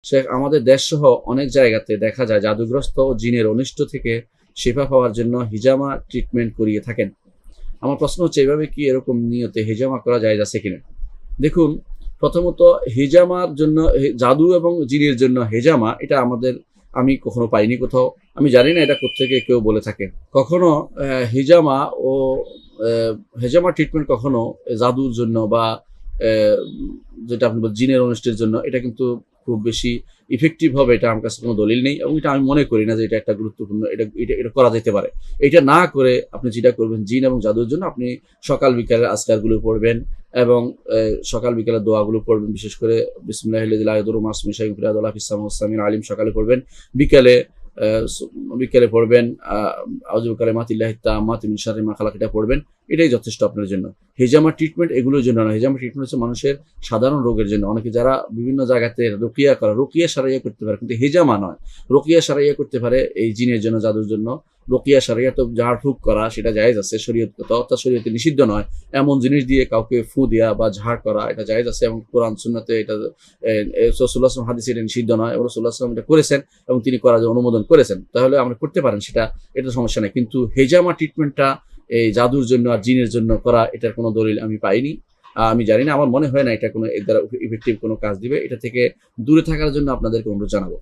শেখ, আমাদের দেশসহ অনেক জায়গাতে দেখা যায় জাদুগ্রস্ত ও জিনের অনিষ্ট থেকে শেফা পাওয়ার জন্য হিজামা ট্রিটমেন্ট করিয়ে থাকেন। আমার প্রশ্ন হচ্ছে, এভাবে কি এরকম নিয়তে হিজামা করা যায় আছে কিনা? দেখুন, প্রথমত হিজামার জন্য জাদু এবং জিনের জন্য হেজামা এটা আমি কখনো পাইনি কোথাও। আমি জানি না এটা কোত্থেকে কেউ বলে থাকে। কখনো হিজামা ও হেজামা ট্রিটমেন্ট কখনো জাদুর জন্য বা যেটা আপনি জিনের অনুষ্ঠানের জন্য এটা কিন্তু খুব বেশি ইফেক্টিভ হবে, এটা আমার কাছে কোনো দলিল নেই, এবং এটা আমি মনে করি না যে এটা একটা গুরুত্বপূর্ণ, এটা করা যেতে পারে। এটা না করে আপনি যেটা করবেন জিন এবং জাদুর জন্য, আপনি সকাল বিকালের আজকারগুলো পড়বেন এবং সকাল বিকালের দোয়াগুলো পড়বেন। বিশেষ করে বিসমিল্লাহির আলিম সকালে পড়বেন, বিকালে বিকেলে পড়বেন আউযু বিকালিমাতিল্লাহি তাম্মাতি মিন শাররি মা খালাক, এটা পড়বেন। এটাই যথেষ্ট আপনার জন্য। হিজামা ট্রিটমেন্ট এগুলোর জন্য না। হিজামা ট্রিটমেন্ট হচ্ছে মানুষের সাধারণ রোগের জন্য। অনেকে যারা বিভিন্ন জায়গাতে রুকিয়া সারাইয়া করতে পারে, কিন্তু হিজামা নয়। রুকিয়া সারাইয়া করতে পারে এই জিনের জন্য, জাদুর জন্য। রুকিয়া সারাইয়া তো ঝাড়ফুঁক করা সেটা জায়েজ আছে শরীয়তগত, অর্থাৎ শরীয়তে নিষিদ্ধ নয়। এমন জিনিস দিয়ে কাউকে ফু দেওয়া বা ঝাড় করা এটা জায়েজ আছে, এবং কোরআন সুন্নাতে এটা রাসূলুল্লাহ সাল্লাল্লাহু আলাইহি ওয়াসাল্লাম হাদিসে এটা নিষিদ্ধ নয়, এবং রাসূলুল্লাহ সাল্লাল্লাহু আলাইহি ওয়াসাল্লাম এটা করেছেন এবং তিনি করার জন্য অনুমোদন করেছেন। তাহলে আমরা করতে পারেন সেটা, এটা সমস্যা নেই। কিন্তু হিজামা ট্রিটমেন্টটা এই জাদুর জন্য আর জিনের জন্য করা, এটার কোনো দলিল আমি পাইনি। আমি জানি না, আমার মনে হয় না এটা কোনো এর দ্বারা ইফেক্টিভ কোনো কাজ দিবে। এটা থেকে দূরে থাকার জন্য আপনাদেরকে অনুরোধ জানাবো।